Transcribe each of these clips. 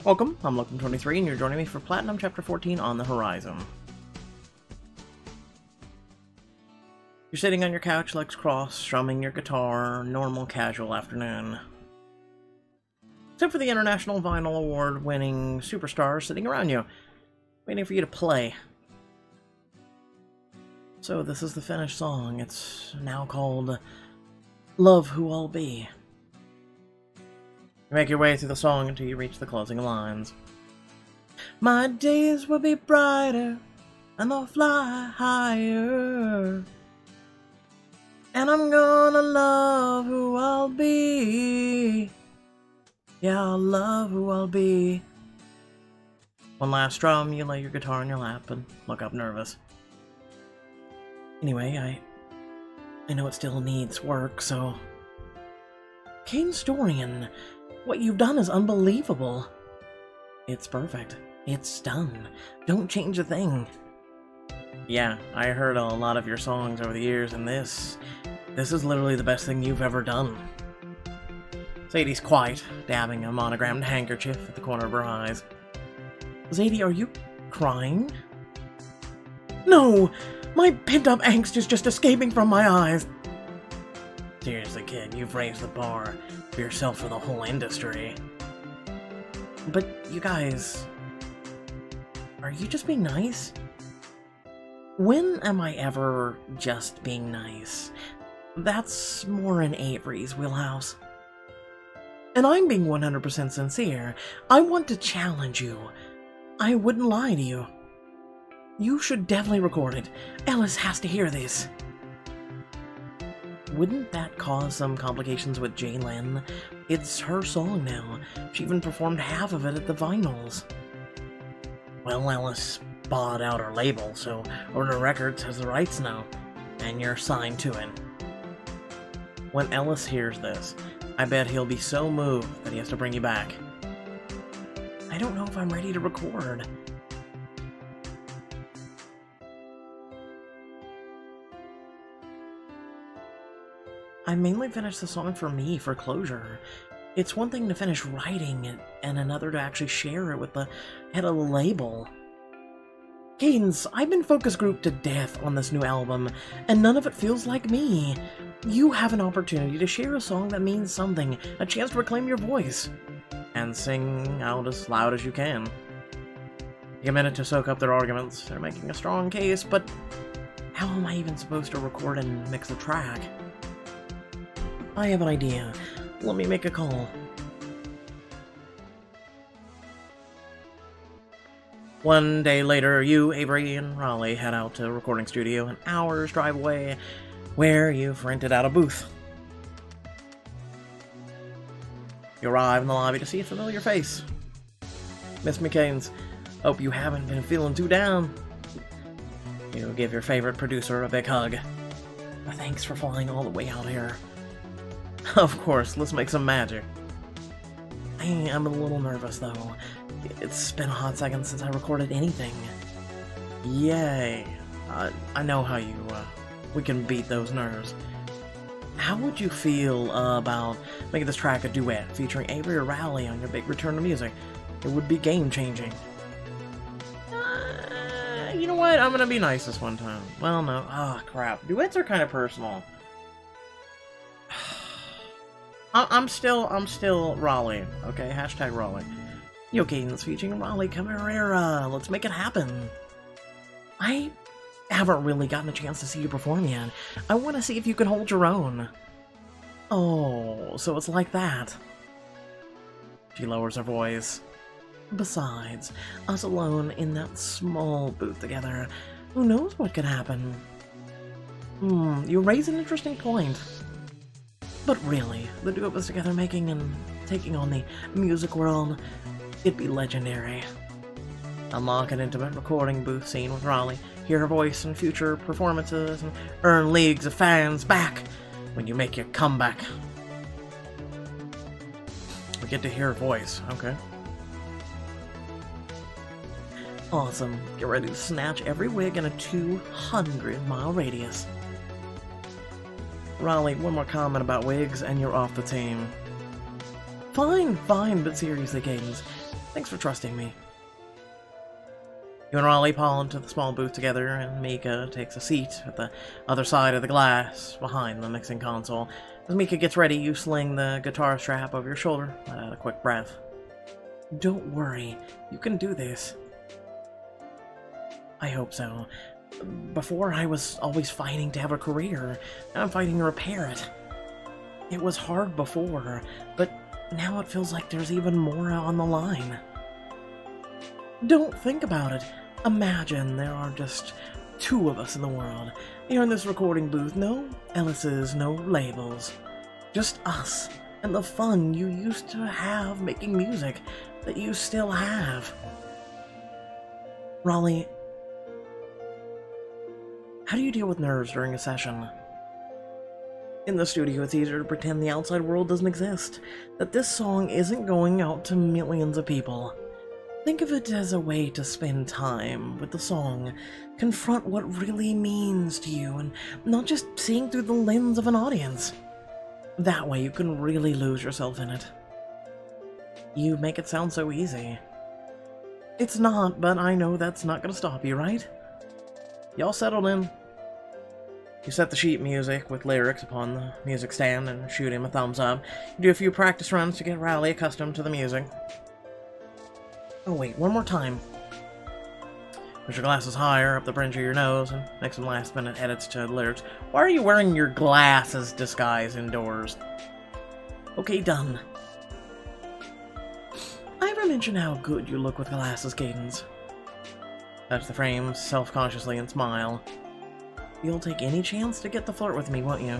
Welcome, I'm Locum23, and you're joining me for Platinum Chapter 14 on the Horizon. You're sitting on your couch, legs crossed, strumming your guitar, normal casual afternoon. Except for the International Vinyl Award-winning superstars sitting around you, waiting for you to play. So this is the finished song. It's now called Love Who I'll Be. You make your way through the song until you reach the closing lines. My days will be brighter, and they'll fly higher. And I'm gonna love who I'll be. Yeah, I'll love who I'll be. One last strum, you lay your guitar in your lap and look up nervous. Anyway, I know it still needs work, so... Kane's Dorian, what you've done is unbelievable. It's perfect. It's done. Don't change a thing. Yeah, I heard a lot of your songs over the years, and this is literally the best thing you've ever done. Zadie's quiet, dabbing a monogrammed handkerchief at the corner of her eyes. Zadie, are you crying? No! My pent-up angst is just escaping from my eyes. Seriously, kid, you've raised the bar for yourself for the whole industry. But you guys... Are you just being nice? When am I ever just being nice? That's more in Avery's wheelhouse. And I'm being 100% sincere. I want to challenge you. I wouldn't lie to you. You should definitely record it. Ellis has to hear this. Wouldn't that cause some complications with Jalen? It's her song now. She even performed half of it at the vinyls. Well, Ellis bought out her label, so Warner Records has the rights now, and you're signed to it. When Ellis hears this, I bet he'll be so moved that he has to bring you back. I don't know if I'm ready to record. I mainly finished the song for me, for closure. It's one thing to finish writing it, and another to actually share it with the head of the label. Cadence, I've been focus grouped to death on this new album, and none of it feels like me. You have an opportunity to share a song that means something, a chance to reclaim your voice, and sing out as loud as you can. Take a minute to soak up their arguments. They're making a strong case, but how am I even supposed to record and mix a track? I have an idea. Let me make a call. One day later, you, Avery, and Raleigh head out to a recording studio an hour's drive away, where you've rented out a booth. You arrive in the lobby to see a familiar face. Miss McCain's. Hope you haven't been feeling too down. You give your favorite producer a big hug. Thanks for flying all the way out here. Of course, let's make some magic. I am a little nervous, though. It's been a hot second since I recorded anything. Yay. I know how we can beat those nerves. How would you feel about making this track a duet, featuring Avery or Raleigh on your big return to music? It would be game-changing. You know what? I'm gonna be nice this one time. Well, no. Ah, crap. Duets are kind of personal. I'm still Raleigh, okay? Hashtag Raleigh. Yo, Cadence featuring Raleigh Camarera. Let's make it happen. I haven't really gotten a chance to see you perform yet. I want to see if you can hold your own. Oh, so it's like that. She lowers her voice. Besides, us alone in that small booth together, who knows what could happen? You raise an interesting point. But really, the two of us together making and taking on the music world, it'd be legendary. Unlock an intimate recording booth scene with Raleigh, hear her voice in future performances, and earn leagues of fans back when you make your comeback. We get to hear her voice, okay. Awesome. Get ready to snatch every wig in a 200-mile radius. Raleigh, one more comment about wigs, and you're off the team. Fine, but seriously, Cadence. Thanks for trusting me. You and Raleigh pull into the small booth together, and Mika takes a seat at the other side of the glass, behind the mixing console. As Mika gets ready, you sling the guitar strap over your shoulder, let out a quick breath. Don't worry, you can do this. I hope so. Before, I was always fighting to have a career. Now I'm fighting to repair it. It was hard before, but now it feels like there's even more on the line. Don't think about it. Imagine there are just 2 of us in the world. Here in this recording booth, no Ellis's, no labels. Just us, and the fun you used to have making music that you still have. Raleigh, how do you deal with nerves during a session? In the studio, it's easier to pretend the outside world doesn't exist, that this song isn't going out to millions of people. Think of it as a way to spend time with the song, confront what really means to you, and not just seeing through the lens of an audience. That way you can really lose yourself in it. You make it sound so easy. It's not, but I know that's not gonna stop you, right? Y'all settled in? You set the sheet music with lyrics upon the music stand and shoot him a thumbs up. You do a few practice runs to get Raleigh accustomed to the music. Oh wait, one more time. Push your glasses higher up the bridge of your nose and make some last-minute edits to the lyrics. Why are you wearing your glasses disguise indoors? Okay, done. I ever mention how good you look with glasses, Cadence? Touch the frames self-consciously and smile. You'll take any chance to get to flirt with me, won't you?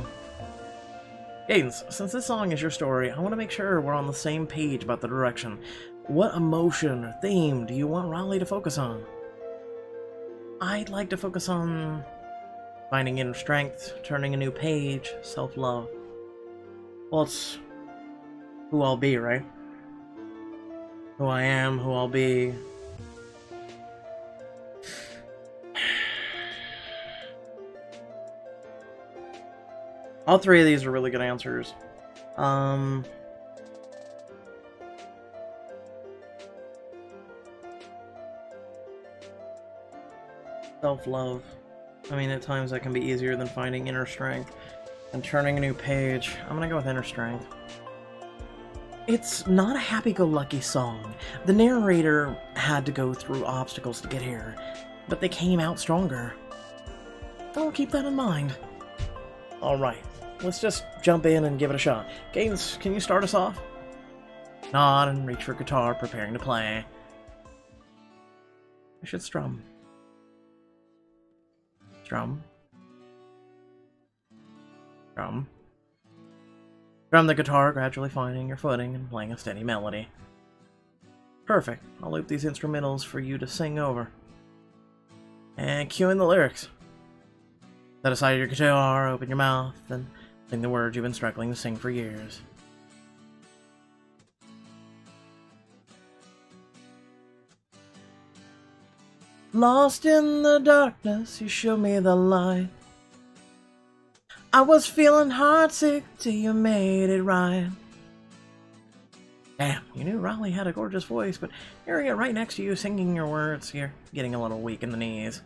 Cadence, since this song is your story, I want to make sure we're on the same page about the direction. What emotion or theme do you want Raleigh to focus on? I'd like to focus on finding inner strength, turning a new page, self-love. Well, it's who I'll be, right? Who I am, who I'll be. All 3 of these are really good answers. Self-love. I mean, at times that can be easier than finding inner strength. And turning a new page. I'm gonna go with inner strength. It's not a happy-go-lucky song. The narrator had to go through obstacles to get here, but they came out stronger. I'll keep that in mind. Alright, let's just jump in and give it a shot. Cadence, can you start us off? Nod and reach for guitar, preparing to play. I should strum. Strum. Strum. Strum the guitar, gradually finding your footing and playing a steady melody. Perfect. I'll loop these instrumentals for you to sing over. And cue in the lyrics. Set aside your guitar, open your mouth, and sing the words you've been struggling to sing for years. Lost in the darkness, you showed me the light. I was feeling heartsick till you made it right. Damn, you knew Raleigh had a gorgeous voice, but hearing it right next to you singing your words, you're getting a little weak in the knees.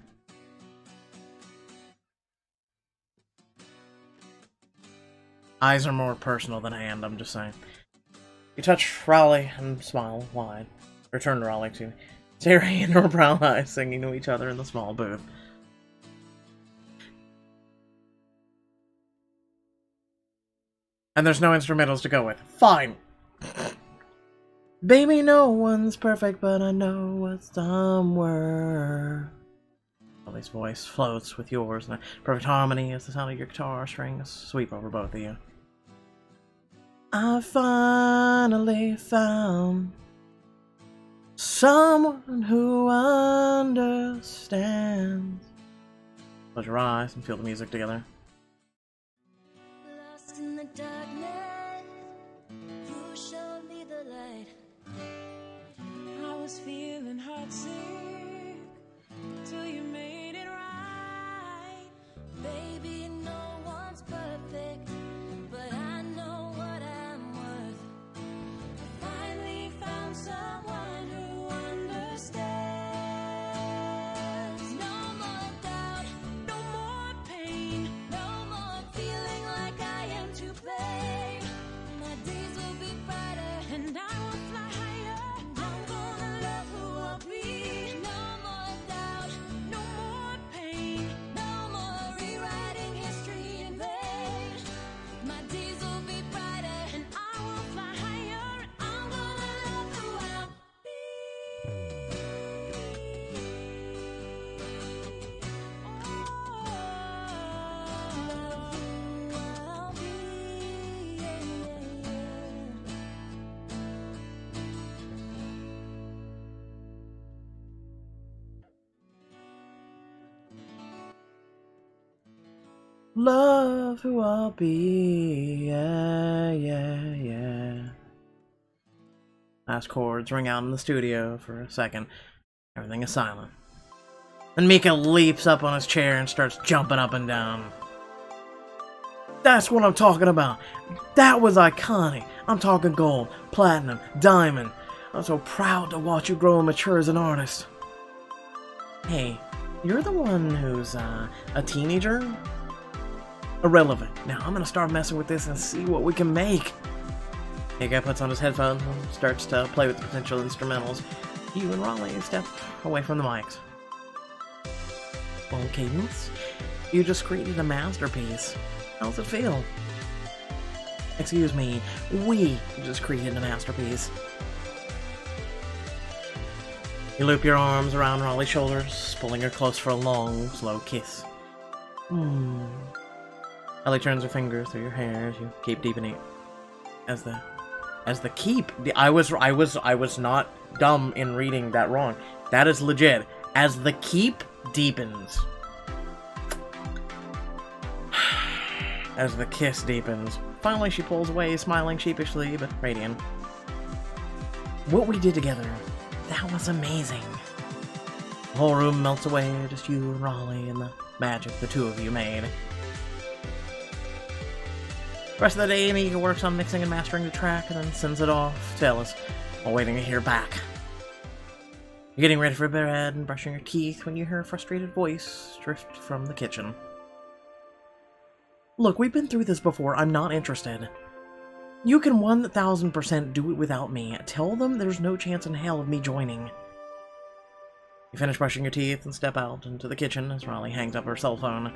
Eyes are more personal than hand, I'm just saying. You touch Raleigh and smile wide. Return to Raleigh, excuse me. Staring into her brown eyes, singing to each other in the small booth. And there's no instrumentals to go with. Fine! Baby, no one's perfect, but I know what's somewhere. Raleigh's voice floats with yours in a perfect harmony as the sound of your guitar strings sweep over both of you. I finally found someone who understands. Close your eyes and feel the music together. Lost in the darkness, you showed me the light. I was feeling heartsick till you made it right. Baby, no one's perfect, but I know what I'm worth. I finally found someone who love who I'll be, yeah, yeah, yeah. Last chords ring out in the studio for a second. Everything is silent. Then Mika leaps up on his chair and starts jumping up and down. That's what I'm talking about. That was iconic. I'm talking gold, platinum, diamond. I'm so proud to watch you grow and mature as an artist. Hey, you're the one who's a teenager? Irrelevant. Now I'm gonna start messing with this and see what we can make. Mika puts on his headphones and starts to play with the potential instrumentals. You and Raleigh step away from the mics. Well, Cadence, you just created a masterpiece. How's it feel? Excuse me, we just created a masterpiece. You loop your arms around Raleigh's shoulders, pulling her close for a long, slow kiss. Raleigh turns her fingers through your hair as you keep deepening. As the keep. I was not dumb in reading that wrong. That is legit. As the keep deepens. As the kiss deepens. Finally, she pulls away, smiling sheepishly, but radiant. What we did together, that was amazing. The whole room melts away, just you and Raleigh and the magic the two of you made. The rest of the day, Mika works on mixing and mastering the track, and then sends it off to Ellis, while waiting to hear back. You're getting ready for bed and brushing your teeth when you hear a frustrated voice drift from the kitchen. Look, we've been through this before. I'm not interested. You can 1000% do it without me. Tell them there's no chance in hell of me joining. You finish brushing your teeth and step out into the kitchen as Raleigh hangs up her cell phone.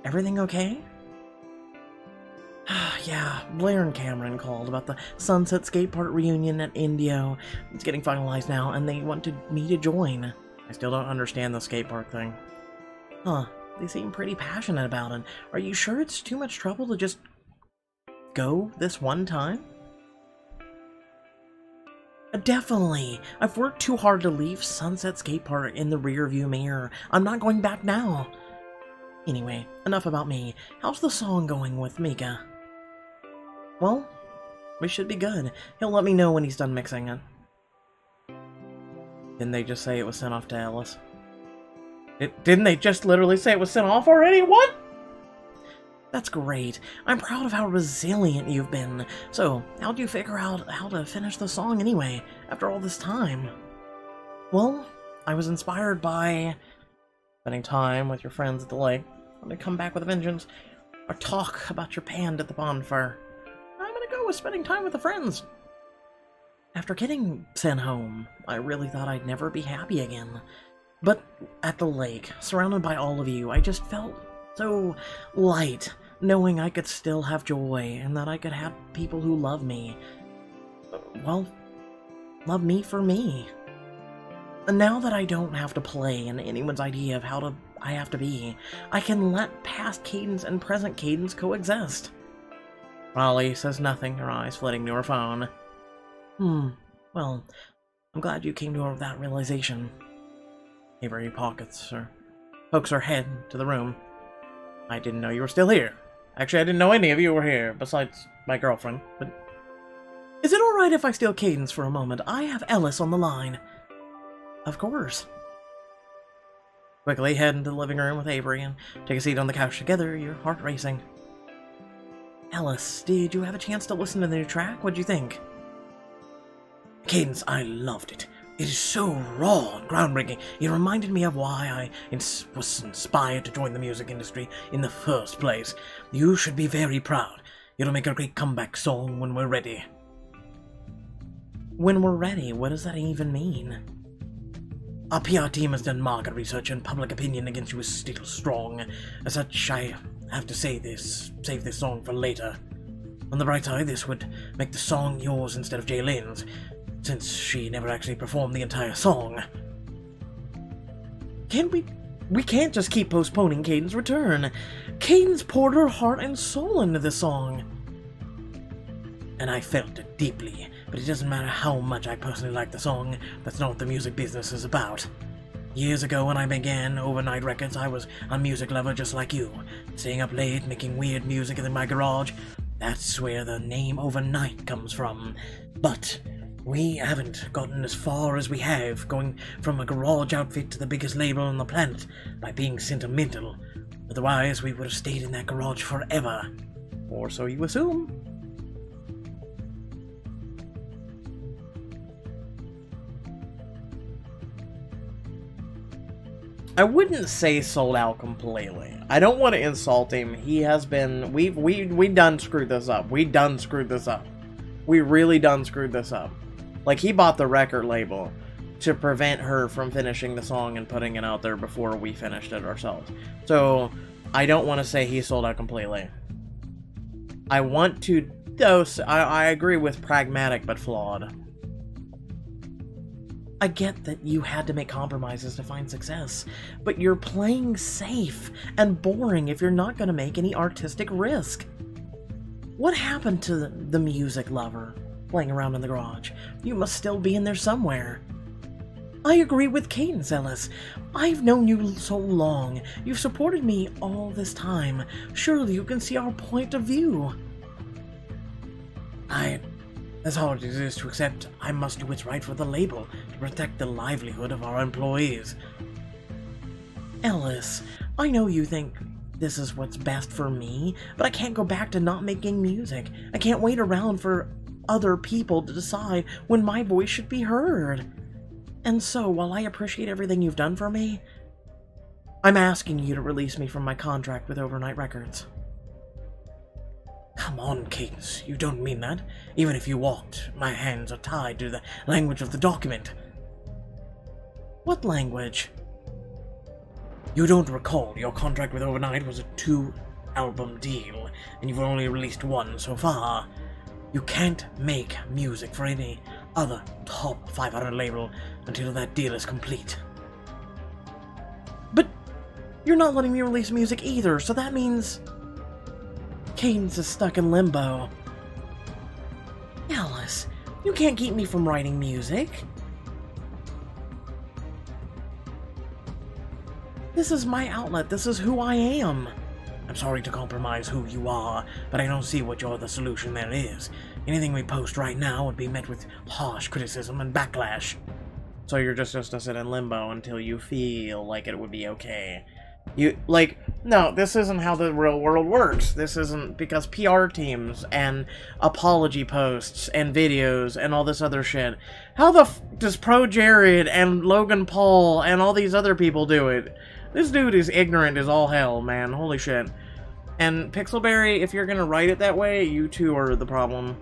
Everything okay? Yeah, Blair and Cameron called about the Sunset Skate Park reunion at Indio. It's getting finalized now, and they wanted me to join. I still don't understand the skate park thing. Huh, they seem pretty passionate about it. Are you sure it's too much trouble to just go this one time? Definitely. I've worked too hard to leave Sunset Skate Park in the rearview mirror. I'm not going back now. Anyway, enough about me. How's the song going with Mika? Well, we should be good. He'll let me know when he's done mixing it. Didn't they just say it was sent off to Ellis? Didn't they just literally say it was sent off already? What? That's great. I'm proud of how resilient you've been. So, how'd you figure out how to finish the song anyway, after all this time? Well, I was inspired by spending time with your friends at the lake. Let me come back with a vengeance. Or talk about your band at the bonfire. I'm gonna go with spending time with the friends. After getting sent home, I really thought I'd never be happy again. But at the lake, surrounded by all of you, I just felt so light, knowing I could still have joy, and that I could have people who love me. Well, love me for me. And now that I don't have to play in anyone's idea of how I have to be, I can let past Cadence and present Cadence coexist. Raleigh says nothing, her eyes flitting to her phone. Well, I'm glad you came to that realization. Avery pokes her head to the room. I didn't know you were still here. Actually, I didn't know any of you were here, besides my girlfriend, but... Is it alright if I steal Cadence for a moment? I have Ellis on the line. Of course. Quickly head into the living room with Avery and take a seat on the couch together, your heart racing. Ellis, did you have a chance to listen to the new track? What'd you think? Cadence, I loved it. It is so raw and groundbreaking. It reminded me of why I was inspired to join the music industry in the first place. You should be very proud. It'll make a great comeback song when we're ready. When we're ready? What does that even mean? Our PR team has done market research and public opinion against you is still strong. As such, I have to save this song for later. On the bright side, this would make the song yours instead of Jaylen's, since she never actually performed the entire song. We can't just keep postponing Caden's return. Caden's poured her heart and soul into this song. And I felt it deeply, but it doesn't matter how much I personally like the song, that's not what the music business is about. Years ago when I began Overnight Records, I was a music lover just like you, staying up late, making weird music in my garage. That's where the name Overnight comes from. But we haven't gotten as far as we have, going from a garage outfit to the biggest label on the planet, by being sentimental. Otherwise, we would have stayed in that garage forever. Or so you assume. I wouldn't say sold out completely. I don't want to insult him. He has been... We done screwed this up. We done screwed this up. We really done screwed this up. Like, he bought the record label to prevent her from finishing the song and putting it out there before we finished it ourselves. So, I don't want to say he sold out completely. I want to... Though, I agree with pragmatic but flawed. I get that you had to make compromises to find success, but you're playing safe and boring if you're not going to make any artistic risk. What happened to the music lover playing around in the garage? You must still be in there somewhere. I agree with Cadence, Ellis. I've known you so long. You've supported me all this time. Surely you can see our point of view. As hard as it is to accept, I must do what's right for the label to protect the livelihood of our employees. Ellis, I know you think this is what's best for me, but I can't go back to not making music. I can't wait around for other people to decide when my voice should be heard. And so, while I appreciate everything you've done for me, I'm asking you to release me from my contract with Overnight Records. Come on, Cadence, you don't mean that. Even if you walked, my hands are tied to the language of the document. What language? You don't recall your contract with Overnight was a 2-album deal, and you've only released one so far. You can't make music for any other top 500 label until that deal is complete. But you're not letting me release music either, so that means... Cadence is stuck in limbo. Alice, you can't keep me from writing music. This is my outlet. This is who I am. I'm sorry to compromise who you are, but I don't see what the solution there is. Anything we post right now would be met with harsh criticism and backlash. So you're just to sit in limbo until you feel like it would be okay. No, this isn't how the real world works. This isn't, because PR teams and apology posts and videos and all this other shit. How the f does Pro Jared and Logan Paul and all these other people do it? This dude is ignorant as all hell, man. Holy shit. And Pixelberry, if you're gonna write it that way, you too are the problem.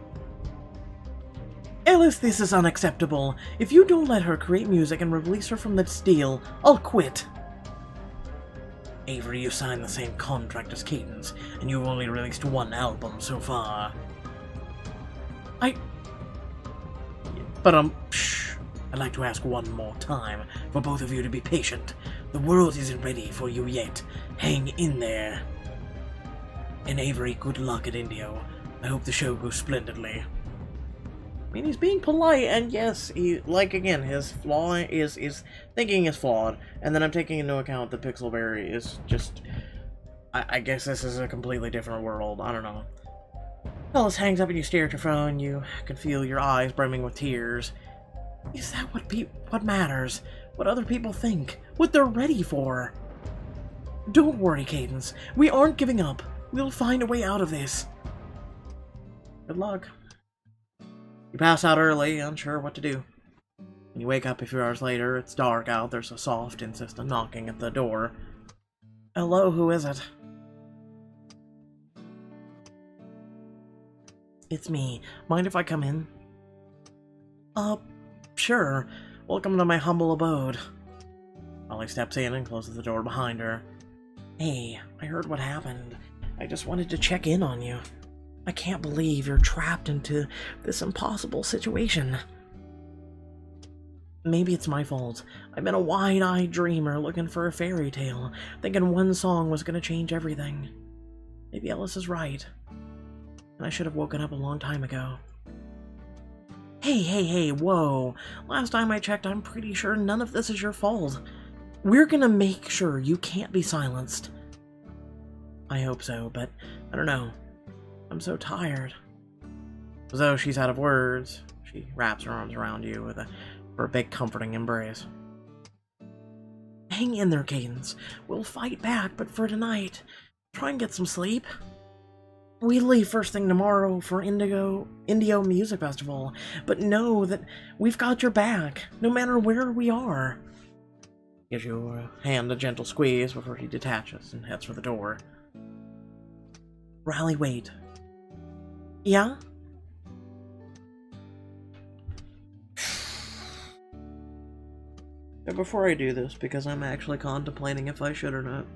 Ellis, this is unacceptable. If you don't let her create music and release her from this deal, I'll quit. Avery, you signed the same contract as Cadence, and you've only released one album so far. I'd like to ask one more time for both of you to be patient. The world isn't ready for you yet. Hang in there. And Avery, good luck at Indio. I hope the show goes splendidly. I mean, he's being polite, and yes, again, his flaw is thinking is flawed, and then I'm taking into account that Pixelberry is just... I guess this is a completely different world, I don't know. Ellis hangs up and you stare at your phone, you can feel your eyes brimming with tears. Is that what matters? What other people think? What they're ready for? Don't worry, Cadence. We aren't giving up. We'll find a way out of this. Good luck. You pass out early, unsure what to do. When you wake up a few hours later, it's dark out, there's a soft, insistent knocking at the door. Hello, who is it? It's me. Mind if I come in? Sure. Welcome to my humble abode. Molly steps in and closes the door behind her. Hey, I heard what happened. I just wanted to check in on you. I can't believe you're trapped into this impossible situation. Maybe it's my fault. I've been a wide-eyed dreamer looking for a fairy tale, thinking one song was going to change everything. Maybe Ellis is right. And I should have woken up a long time ago. Hey, whoa. Last time I checked, I'm pretty sure none of this is your fault. We're gonna make sure you can't be silenced. I hope so, but I don't know. I'm so tired. As though she's out of words, she wraps her arms around you for a big comforting embrace. Hang in there, Cadence. We'll fight back, but for tonight, try and get some sleep. We leave first thing tomorrow for Indio Music Festival, but know that we've got your back, no matter where we are. Gives you a hand a gentle squeeze before he detaches and heads for the door. Riley, wait. Yeah? But before I do this, because I'm actually contemplating if I should or not.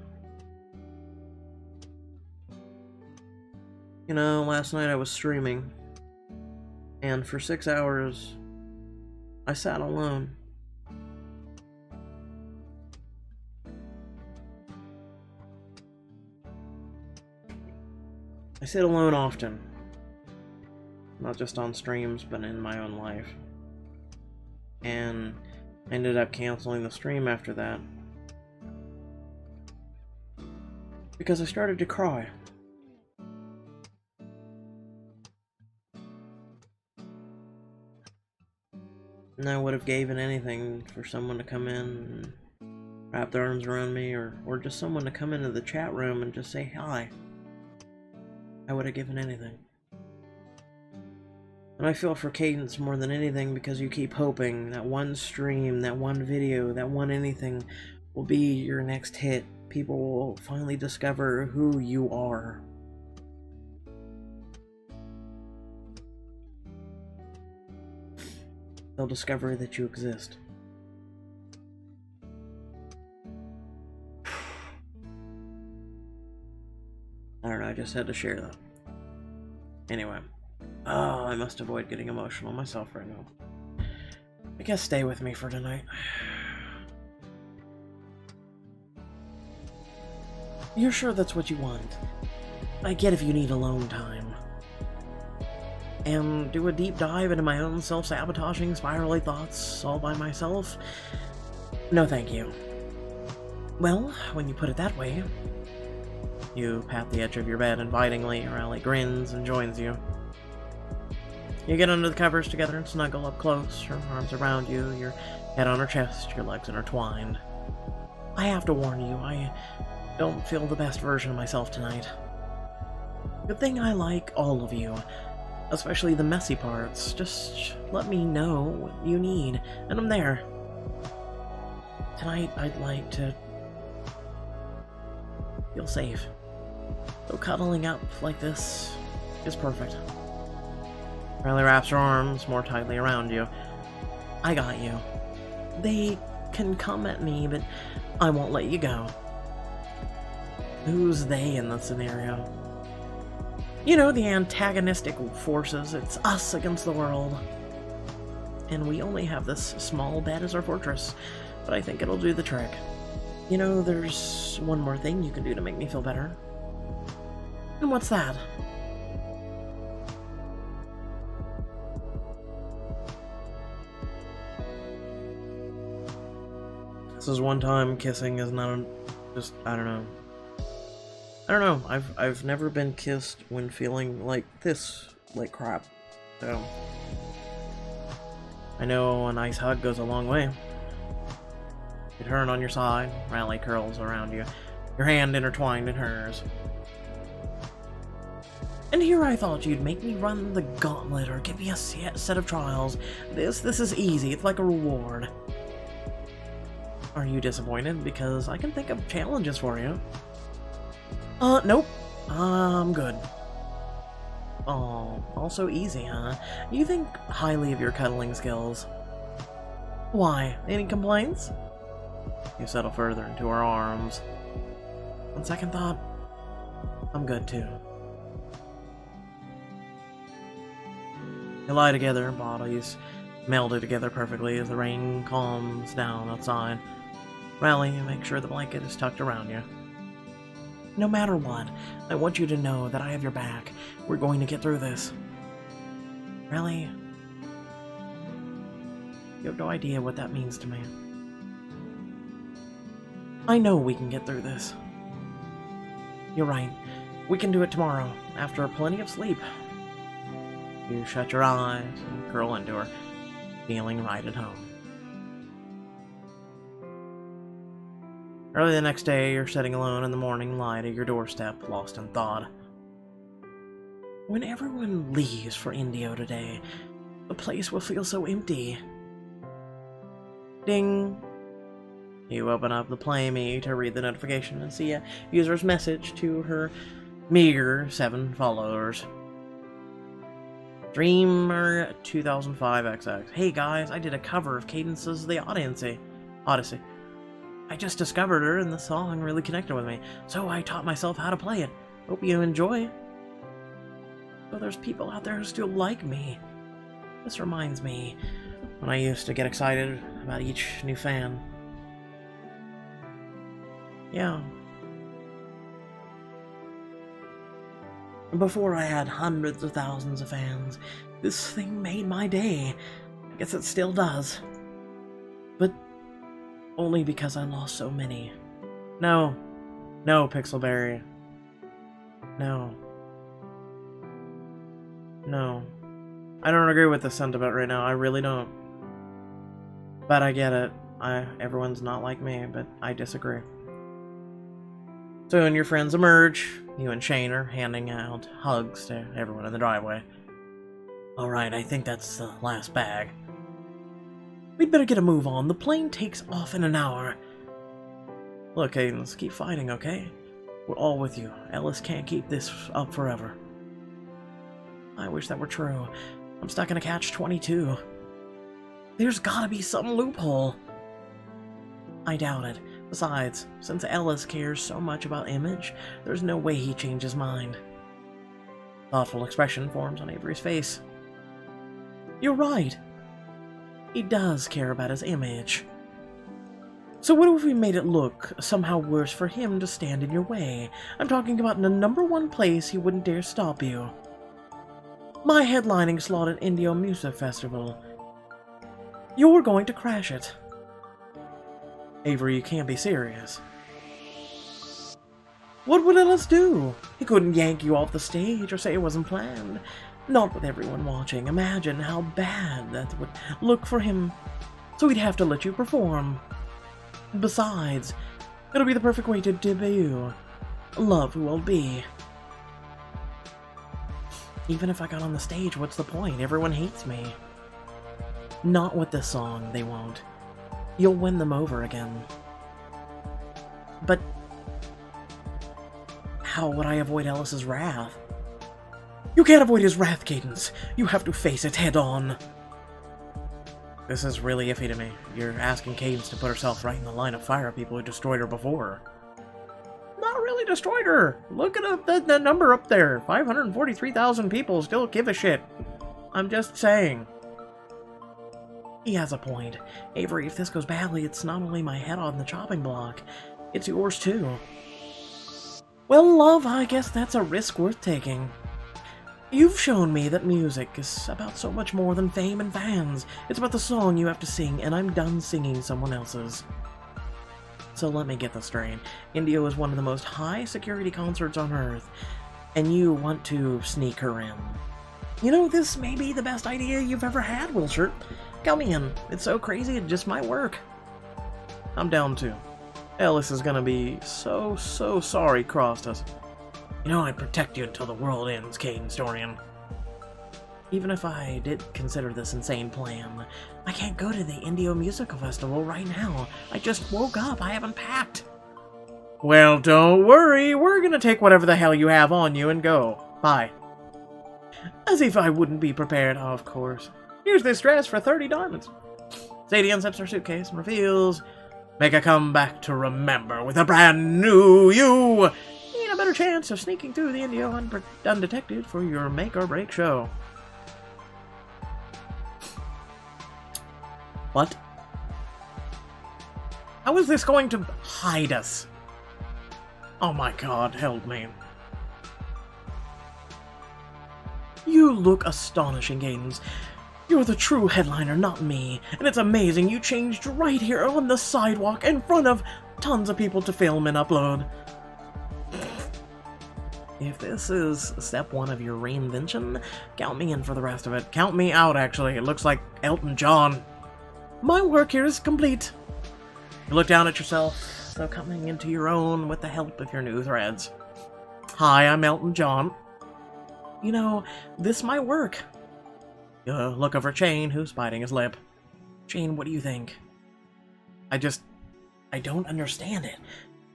You know, last night I was streaming, and for 6 hours, I sat alone. I sit alone often, not just on streams, but in my own life. And I ended up canceling the stream after that, because I started to cry. And I would have given anything for someone to come in and wrap their arms around me, or just someone to come into the chat room and just say hi. I would have given anything. And I feel for Cadence more than anything, because you keep hoping that one stream, that one video, that one anything will be your next hit. People will finally discover who you are. They'll discover that you exist. I don't know, I just had to share that. Anyway. Oh, I must avoid getting emotional myself right now. I guess stay with me for tonight. You're sure that's what you want? I get if you need alone time. And do a deep dive into my own self-sabotaging, spirally thoughts all by myself? No thank you. Well, when you put it that way... You pat the edge of your bed invitingly, Riley grins and joins you. You get under the covers together and snuggle up close, her arms around you, your head on her chest, your legs intertwined. I have to warn you, I don't feel the best version of myself tonight. Good thing I like all of you, especially the messy parts. Just let me know what you need, and I'm there. Tonight, I'd like to feel safe. So cuddling up like this is perfect. Riley wraps her arms more tightly around you. I got you. They can come at me, but I won't let you go. Who's they in this scenario? You know, the antagonistic forces. It's us against the world. And we only have this small bed as our fortress, but I think it'll do the trick. You know, there's one more thing you can do to make me feel better. And what's that? This is one time kissing is not just, I don't know. I don't know, I've never been kissed when feeling like this, like crap. So, I know a nice hug goes a long way. You turn on your side, Riley curls around you, your hand intertwined in hers. And here I thought you'd make me run the gauntlet or give me a set of trials. This is easy, it's like a reward. Are you disappointed? Because I can think of challenges for you. Nope. I'm good. Oh, also easy, huh? You think highly of your cuddling skills. Why? Any complaints? You settle further into her arms. On second thought, I'm good too. You lie together, bodies melded together perfectly as the rain calms down outside. Riley, make sure the blanket is tucked around you. No matter what, I want you to know that I have your back. We're going to get through this. Riley, you have no idea what that means to me. I know we can get through this. You're right. We can do it tomorrow, after plenty of sleep. You shut your eyes and curl into her, feeling right at home. Early the next day, you're sitting alone in the morning light at your doorstep, lost in thought. When everyone leaves for Indio today, the place will feel so empty. Ding! You open up the Play.me to read the notification and see a user's message to her meager 7 followers. Dreamer 2005XX. Hey guys, I did a cover of Cadence's The Odyssey. I just discovered her and the song really connected with me, so I taught myself how to play it. Hope you enjoy. So there's people out there who still like me. This reminds me when I used to get excited about each new fan. Yeah. Before I had hundreds of thousands of fans, this thing made my day. I guess it still does. But only because I lost so many. No. No, Pixelberry. No. No. I don't agree with this sentiment right now, I really don't. But I get it. Everyone's not like me, but I disagree. Soon your friends emerge. You and Shane are handing out hugs to everyone in the driveway. Alright, I think that's the last bag. We'd better get a move on. The plane takes off in an hour. Look, Cadence, keep fighting, okay? We're all with you. Ellis can't keep this up forever. I wish that were true. I'm stuck in a catch-22. There's gotta be some loophole. I doubt it. Besides, since Ellis cares so much about image, there's no way he changed his mind. Thoughtful expression forms on Avery's face. You're right. He does care about his image. So what if we made it look somehow worse for him to stand in your way? I'm talking about the #1 place he wouldn't dare stop you. My headlining slot at Indio Music Festival. You're going to crash it. Avery, you can't be serious. What would Ellis do? He couldn't yank you off the stage or say it wasn't planned. Not with everyone watching. Imagine how bad that would look for him. So he'd have to let you perform. Besides, it'll be the perfect way to debut. Love who I'll be. Even if I got on the stage, what's the point? Everyone hates me. Not with this song, they won't. You'll win them over again. But how would I avoid Ellis's wrath? You can't avoid his wrath, Cadence. You have to face it head on. This is really iffy to me. You're asking Cadence to put herself right in the line of fire of people who destroyed her before. Not really destroyed her. Look at the number up there. 543,000 people still give a shit. I'm just saying. He has a point. Avery, if this goes badly, it's not only my head on the chopping block, it's yours too. Well, love, I guess that's a risk worth taking. You've shown me that music is about so much more than fame and fans. It's about the song you have to sing, and I'm done singing someone else's. So let me get this straight. Indio is one of the most high-security concerts on Earth, and you want to sneak her in. You know, this may be the best idea you've ever had, Wilshire. Count me in. It's so crazy, it just might work. I'm down too. Ellis is gonna be so sorry he crossed us. You know, I'd protect you until the world ends, Cadence Dorian. Even if I did consider this insane plan, I can't go to the Indio Musical Festival right now. I just woke up. I haven't packed. Well, don't worry. We're gonna take whatever the hell you have on you and go. Bye. As if I wouldn't be prepared, of course. Here's this dress for 30 diamonds. Sadie unzips her suitcase and reveals, make a comeback to remember with a brand new you. A better chance of sneaking through the Indio undetected for your make-or-break show. What? How is this going to hide us? Oh my god, help me. You look astonishing, Cadence. You're the true headliner, not me. And it's amazing you changed right here on the sidewalk in front of tons of people to film and upload. If this is step 1 of your reinvention, count me in for the rest of it. Count me out, actually. It looks like Elton John. My work here is complete. You look down at yourself, so coming into your own with the help of your new threads. Hi, I'm Elton John. You know, this might work. You look over Chain, who's biting his lip. Chain, what do you think? I don't understand it.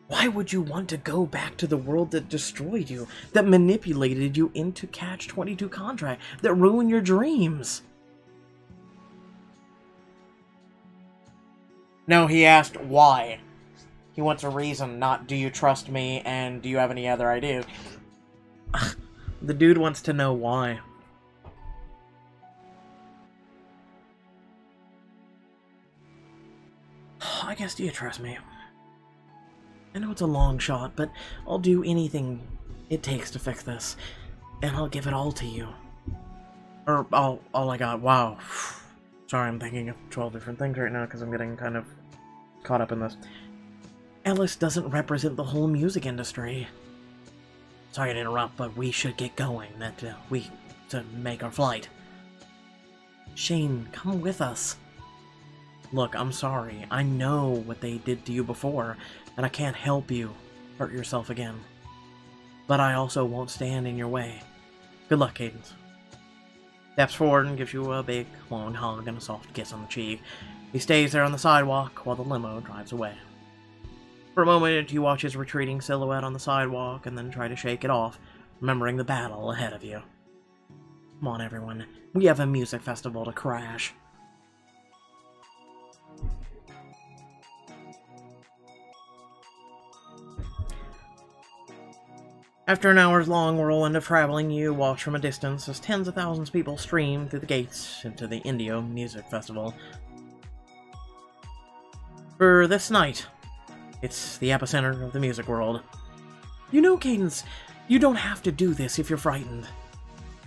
Why would you want to go back to the world that destroyed you, that manipulated you into Catch-22 contract, that ruined your dreams? No, he asked why. He wants a reason, not do you trust me and do you have any other ideas? The dude wants to know why. I guess, do you trust me? I know it's a long shot, but I'll do anything it takes to fix this. And I'll give it all to you. Or, all I got. Wow. Sorry, I'm thinking of 12 different things right now because I'm getting kind of caught up in this. Ellis doesn't represent the whole music industry. Sorry to interrupt, but we should get going. To make our flight. Shane, come with us. Look, I'm sorry. I know what they did to you before, and I can't help you hurt yourself again. But I also won't stand in your way. Good luck, Cadence. Steps forward and gives you a big, long hug and a soft kiss on the cheek. He stays there on the sidewalk while the limo drives away. For a moment, you watch his retreating silhouette on the sidewalk and then try to shake it off, remembering the battle ahead of you. Come on, everyone. We have a music festival to crash. After an hours-long whirlwind of traveling, you watch from a distance as tens of thousands of people stream through the gates into the Indio Music Festival. For this night, it's the epicenter of the music world. You know, Cadence, you don't have to do this if you're frightened.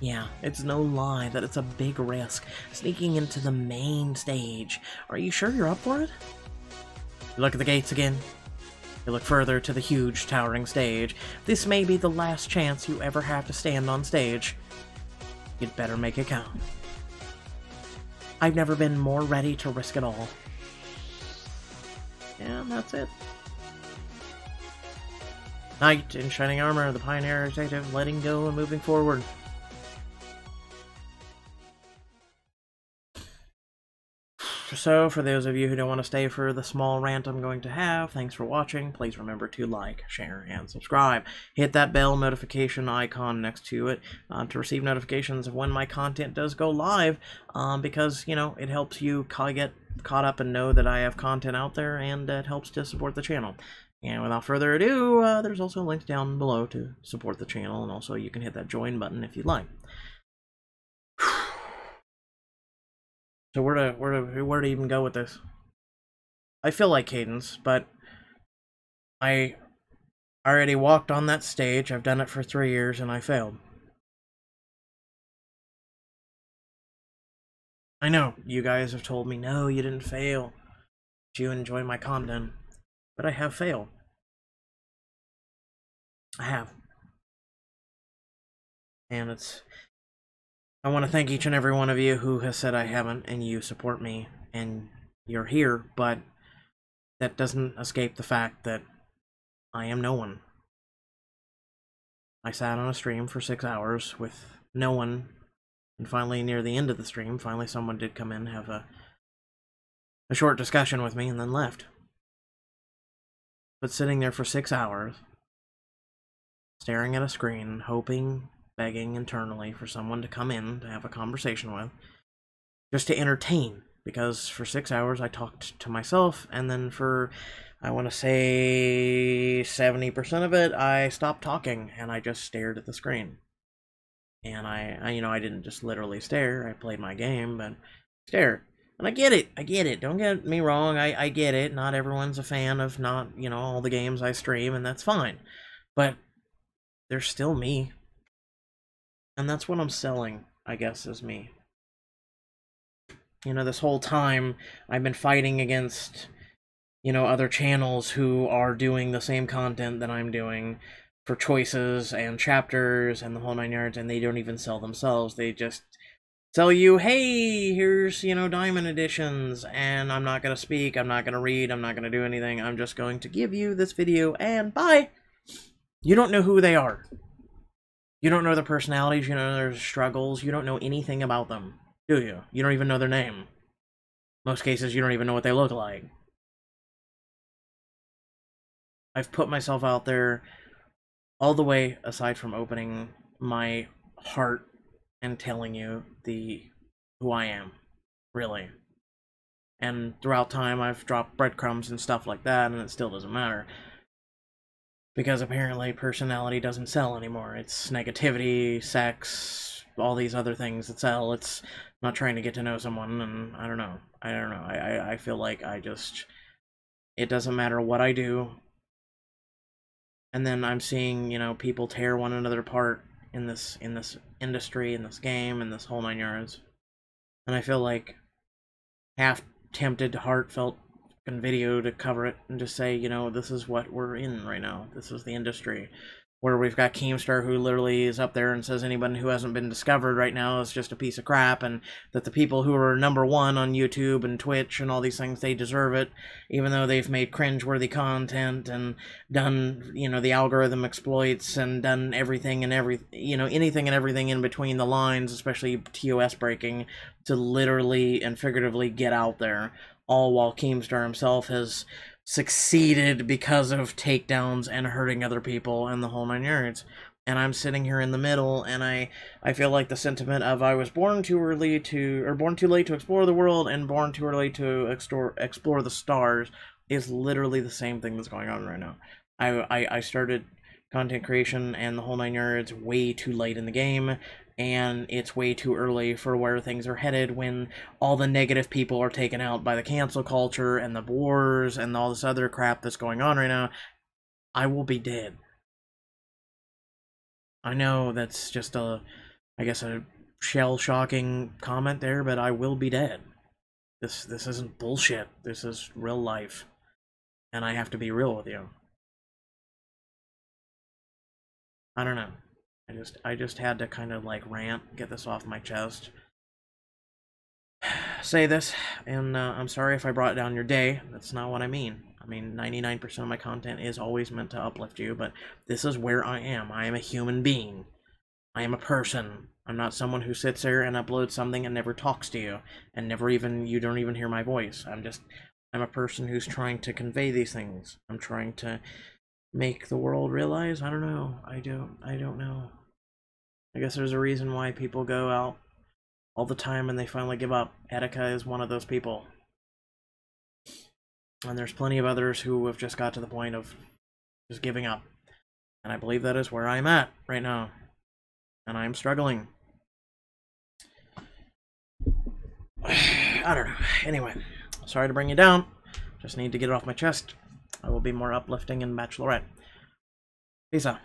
Yeah, it's no lie that it's a big risk, sneaking into the main stage. Are you sure you're up for it? You look at the gates again. You look further to the huge, towering stage. This may be the last chance you ever have to stand on stage. You'd better make it count. I've never been more ready to risk it all. And that's it. Knight in shining armor, the pioneer detective, letting go and moving forward. So, for those of you who don't want to stay for the small rant I'm going to have, thanks for watching. Please remember to like, share, and subscribe. Hit that bell notification icon next to it to receive notifications of when my content does go live, because, you know, it helps you get caught up and know that I have content out there, and it helps to support the channel. And without further ado, there's also links down below to support the channel, and also you can hit that join button if you'd like. So where to even go with this? I feel like Cadence, but I already walked on that stage. I've done it for 3 years and I failed. I know, you guys have told me, no, you didn't fail. You enjoy my content. But I have failed. I have. And I want to thank each and every one of you who has said I haven't, and you support me, and you're here, but that doesn't escape the fact that I am no one. I sat on a stream for 6 hours with no one, and finally, near the end of the stream, finally someone did come in, have a short discussion with me, and then left. But sitting there for 6 hours, staring at a screen, hoping, begging internally for someone to come in to have a conversation with, just to entertain, because for 6 hours I talked to myself, and then for, I want to say 70% of it, I stopped talking and I just stared at the screen. And I you know, I didn't just literally stare, I played my game, but stare. And I get it, don't get me wrong, I get it, not everyone's a fan of not, you know, all the games I stream, and that's fine. But they're still me. And that's what I'm selling, I guess, is me. You know, this whole time, I've been fighting against you know, other channels who are doing the same content that I'm doing for choices and chapters and the whole 9 yards, and they don't even sell themselves. They just tell you, hey, here's, you know, diamond editions, and I'm not going to speak, I'm not going to read, I'm not going to do anything, I'm just going to give you this video, and bye! You don't know who they are. You don't know their personalities, you don't know their struggles, you don't know anything about them, do you? You don't even know their name. Most cases, you don't even know what they look like. I've put myself out there all the way, aside from opening my heart and telling you who I am, really. And throughout time, I've dropped breadcrumbs and stuff like that, and it still doesn't matter. Because apparently personality doesn't sell anymore. It's negativity, sex, all these other things that sell. It's not trying to get to know someone, and I don't know. I feel like it doesn't matter what I do. And then I'm seeing, you know, people tear one another apart in this industry, in this game, in this whole 9 yards. And I feel like half-tempted, heartfelt video to cover it and just say, you know, this is what we're in right now. This is the industry. Where we've got Keemstar, who literally is up there and says anybody who hasn't been discovered right now is just a piece of crap, and that the people who are #1 on YouTube and Twitch and all these things, they deserve it, even though they've made cringeworthy content and done, you know, the algorithm exploits and done everything and you know, anything and everything in between the lines, especially TOS breaking, to literally and figuratively get out there, all while Keemstar himself has succeeded because of takedowns and hurting other people and the whole 9 yards. And I'm sitting here in the middle, and I feel like the sentiment of I was born too late to explore the world and born too early to explore the stars is literally the same thing that's going on right now. I started content creation and the whole 9 yards way too late in the game, and it's way too early for where things are headed when all the negative people are taken out by the cancel culture and the wars and all this other crap that's going on right now. I will be dead. I know that's just I guess a shell-shocking comment there, but I will be dead. This isn't bullshit. This is real life. And I have to be real with you. I don't know. I just had to kind of like rant, get this off my chest, say this, and I'm sorry if I brought down your day. That's not what I mean. I mean, 99% of my content is always meant to uplift you, but this is where I am. I am a human being. I am a person. I'm not someone who sits there and uploads something and never talks to you, and you don't even hear my voice. I'm a person who's trying to convey these things. I'm trying to make the world realize. I don't know. I don't know. I guess there's a reason why people go out all the time and they finally give up. Etika is one of those people. And there's plenty of others who have just got to the point of just giving up. And I believe that is where I'm at right now. And I'm struggling. I don't know. Anyway, sorry to bring you down. Just need to get it off my chest. I will be more uplifting in Bachelorette. Peace out.